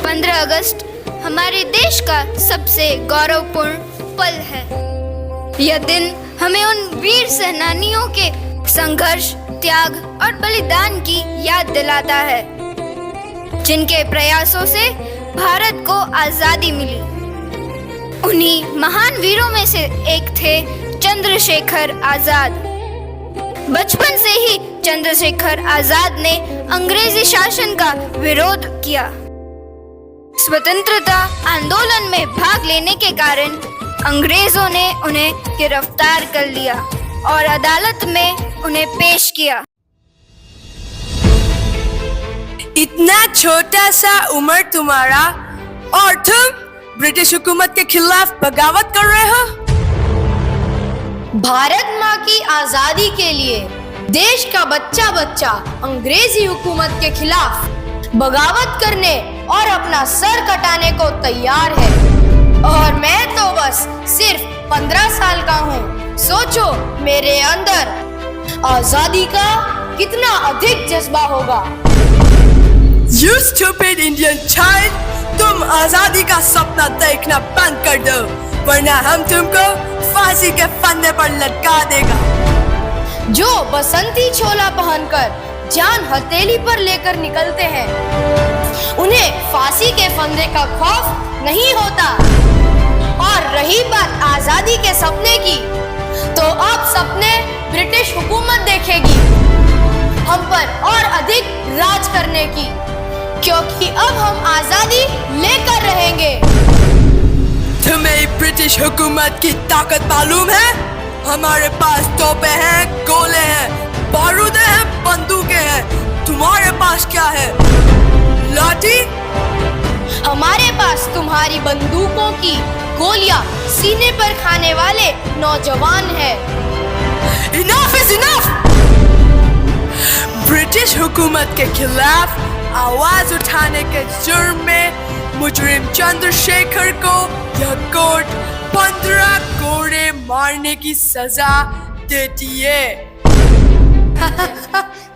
15 अगस्त हमारे देश का सबसे गौरवपूर्ण पल है। यह दिन हमें उन वीर सेनानियों के संघर्ष, त्याग और बलिदान की याद दिलाता है, जिनके प्रयासों से भारत को आजादी मिली। उन्हीं महान वीरों में से एक थे चंद्रशेखर आजाद। बचपन से ही चंद्रशेखर आजाद ने अंग्रेजी शासन का विरोध किया। स्वतंत्रता आंदोलन में भाग लेने के कारण अंग्रेजों ने उन्हें गिरफ्तार कर लिया और अदालत में उन्हें पेश किया। इतना छोटा सा उम्र तुम्हारा और तुम ब्रिटिश हुकूमत के खिलाफ बगावत कर रहे हो। भारत माँ की आजादी के लिए देश का बच्चा बच्चा अंग्रेजी हुकूमत के खिलाफ बगावत करने और अपना सर कटाने को तैयार है, और मैं तो बस सिर्फ 15 साल का हूँ। सोचो मेरे अंदर आजादी का कितना अधिक जज्बा होगा। You stupid Indian child, तुम आजादी का सपना देखना बंद कर दो, वरना हम तुमको फांसी के फंदे पर लटका देगा। जो बसंती छोला पहनकर जान हथेली पर लेकर निकलते हैं, उन्हें फांसी के फंदे का खौफ नहीं होता। और रही बात आजादी के सपने की, तो अब सपने ब्रिटिश हुकूमत देखेगी हम पर और अधिक राज करने की, क्योंकि अब हम आजादी लेकर रहेंगे। तुम्हें ब्रिटिश हुकूमत की ताकत मालूम है? हमारे पास तोपें हैं, गोले हैं, बारूद हैं, बंदूकें हैं। तुम्हारे पास क्या है? लाठी? हमारे पास तुम्हारी बंदूकों की गोलियां सीने पर खाने वाले नौजवान हैं। Enough is enough! ब्रिटिश हुकूमत के खिलाफ आवाज उठाने के जुर्म में मुजरिम चंद्रशेखर को यह कोर्ट 15 कोड़े मारने की सजा देती है।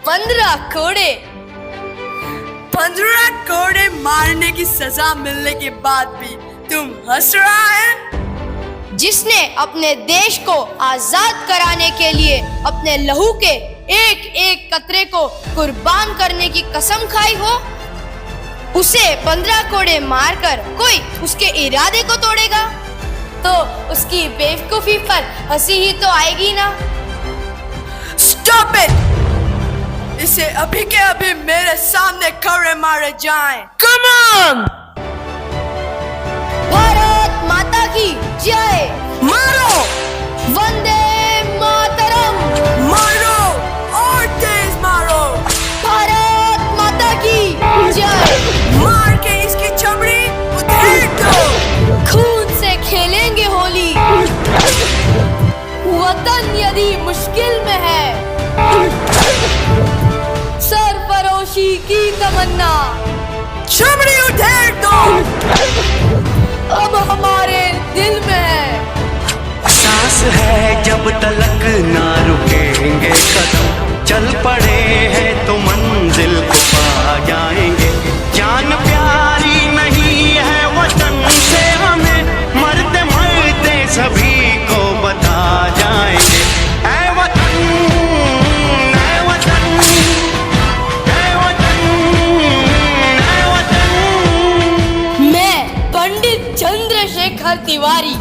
15 कोड़े? 15 कोड़े मारने की सजा मिलने के बाद भी तुम हंस रहा है? जिसने अपने देश को आजाद कराने के लिए अपने लहू के एक एक कतरे को कुर्बान करने की कसम खाई हो, उसे 15 कोड़े मारकर कोई उसके इरादे को तोड़ेगा तो उसकी बेवकूफी पर हंसी ही तो आएगी ना। Stop it! इसे अभी के अभी मेरे सामने खड़े मारे जाएं। Come on! भारत माता की जय। मारो! वंदे मातरम। मारो और तेज मारो! भारत माता की जय। मार के इसकी चमड़ी उधेड़ दो! खून से खेलेंगे होली, वतन यदि मुश्किल में है, सरफरोशी की तमन्ना, चमड़ी उधेड़ दो! अब हमारे दिल में है। सांस है जब तलक ना रुकेंगे कदम, चल पड़े हैं तो मंजिल को पा जाएंगे। जान प्यारी नहीं है वतन से हमें, मरते मरते सभी को बता जाएंगे। ऐ वतन, ऐ वतन, ऐ वतन, ऐ वतन। मैं पंडित चंद्रशेखर तिवारी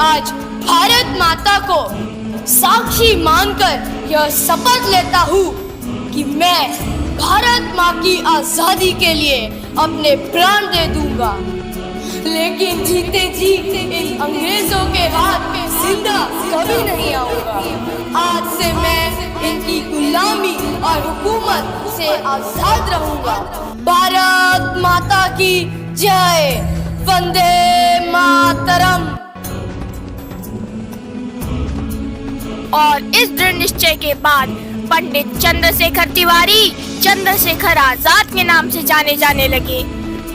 आज भारत माता को साक्षी मानकर यह शपथ लेता हूँ कि मैं भारत माँ की आजादी के लिए अपने प्राण दे दूंगा, लेकिन जीते जी इन अंग्रेजों के हाथ में जिंदा कभी नहीं आऊंगा। आज से मैं इनकी गुलामी और हुकूमत से आजाद रहूंगा। भारत माता की जय। वंदे मातरम। और इस दृढ़ निश्चय के बाद पंडित चंद्रशेखर तिवारी चंद्रशेखर आजाद के नाम से जाने जाने लगे।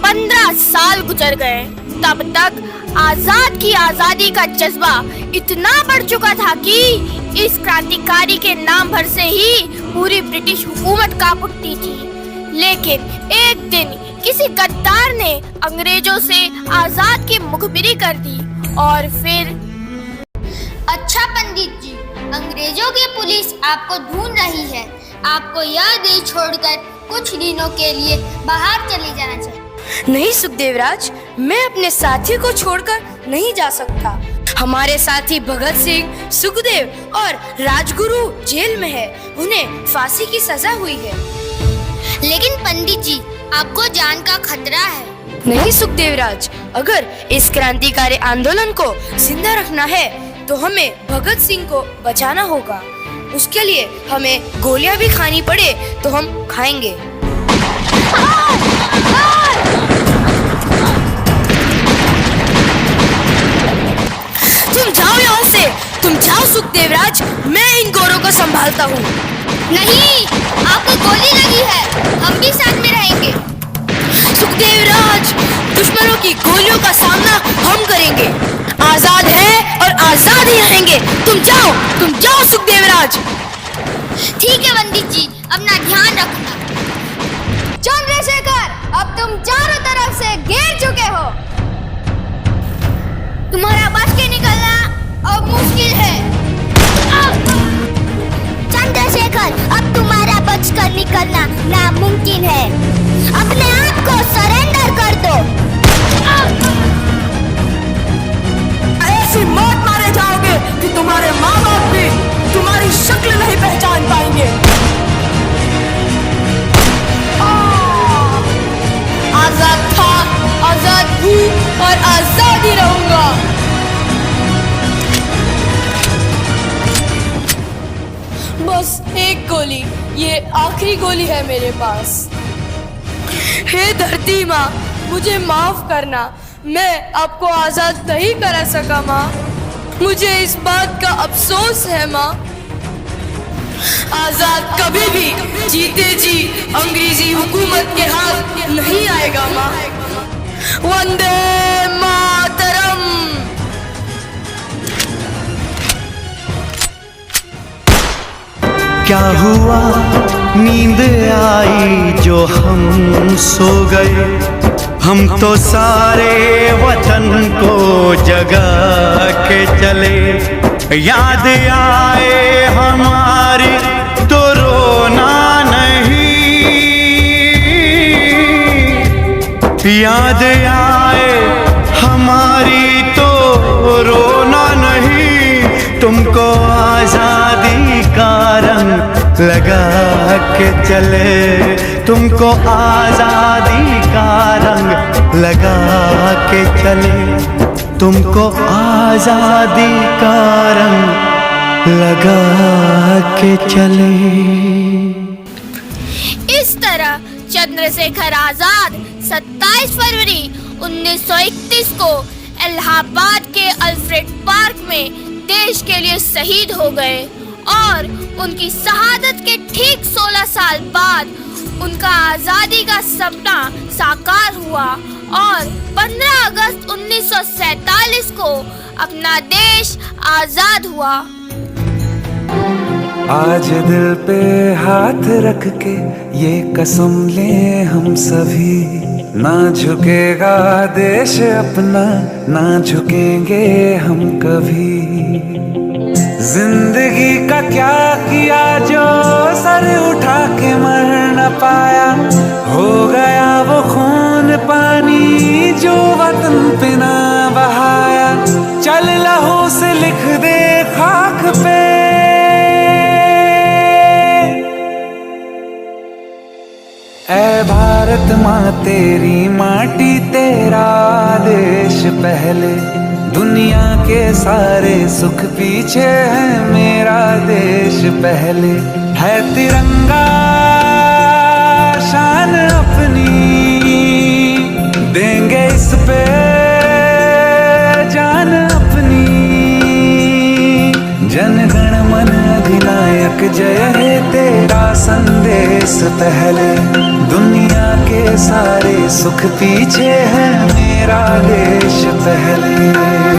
15 साल गुजर गए, तब तक आजाद की आजादी का जज्बा इतना बढ़ चुका था कि इस क्रांतिकारी के नाम भर से ही पूरी ब्रिटिश हुकूमत कांप उठती थी। लेकिन एक दिन किसी गद्दार ने अंग्रेजों से आजाद की मुखबिरी कर दी और फिर। अच्छा पंडित जी, अंग्रेजों की पुलिस आपको ढूंढ रही है। आपको यह देश छोड़कर कुछ दिनों के लिए बाहर चले जाना चाहिए। नहीं सुखदेवराज, मैं अपने साथी को छोड़कर नहीं जा सकता। हमारे साथी भगत सिंह, सुखदेव और राजगुरु जेल में है। उन्हें फांसी की सजा हुई है। लेकिन पंडित जी, आपको जान का खतरा है। नहीं सुखदेवराज, अगर इस क्रांतिकारी आंदोलन को जिंदा रखना है तो हमें भगत सिंह को बचाना होगा। उसके लिए हमें गोलियां भी खानी पड़े तो हम खाएंगे। तुम जाओ यहाँ से, तुम जाओ सुखदेवराज, मैं इन गोरों को संभालता हूँ। नहीं, आपको गोली लगी है, हम भी साथ में रहेंगे। सुखदेवराज, दुश्मनों की गोलियों का सामना हम करेंगे। आजाद है और आजाद ही रहेंगे। तुम जाओ सुखदेवराज। ठीक है पंडित जी, अपना ध्यान रखना। चंद्रशेखर, अब तुम चारों तरफ से घेर चुके हो। तुम्हारा बच के निकलना अब मुश्किल है। चंद्रशेखर, अब तुम्हारा बचकर निकलना नामुमकिन है। अपने आप को सरेंडर कर दो। ऐसी मौत मारे जाओगे कि तुम्हारे माँ बाप भी तुम्हारी शक्ल नहीं पहचान पाएंगे। आजाद था, आजाद हूँ और आजाद ही रहूंगा। बस एक गोली, ये आखिरी गोली है मेरे पास। हे धरती माँ, मुझे माफ करना, मैं आपको आजाद नहीं करा सका माँ। मुझे इस बात का अफसोस है माँ। आजाद कभी भी जीते जी अंग्रेजी हुकूमत के हाथ नहीं आएगा माँ। वंदे मातरम। क्या हुआ, नींद आई जो हम सो गए। हम तो सारे वतन को जगा के चले। याद आए हमारी तो रोना नहीं। याद आए हमारी तो रोना नहीं। तुमको आजादी का रंग लगा के चले। तुमको आजादी का रंग लगा के चले। तुमको आजादी का रंग लगा के चले। इस तरह चंद्रशेखर आजाद 27 फरवरी 1931 को इलाहाबाद के अल्फ्रेड पार्क में देश के लिए शहीद हो गए और उनकी शहादत के ठीक 16 साल बाद उनका आजादी का सपना साकार हुआ और 15 अगस्त 1947 को अपना देश आजाद हुआ। आज दिल पे हाथ रख के ये कसम ले हम सभी, ना झुकेगा देश अपना, ना झुकेंगे हम कभी। जिंदगी का क्या किया जो सर उठा के मर न पाया। हो गया वो खून पानी जो वतन पे ना बहाया। चल लहू से लिख दे खाक पे, ऐ भारत माँ तेरी माटी तेरा देश पहले। दुनिया के सारे सुख पीछे है, मेरा देश पहले। है तिरंगा शान अपनी, देंगे इस पे जान अपनी। जन गण मन अधिनायक जय हे तेरा संदेश पहले। दुनिया के सारे सुख पीछे है, मेरा देश पहले।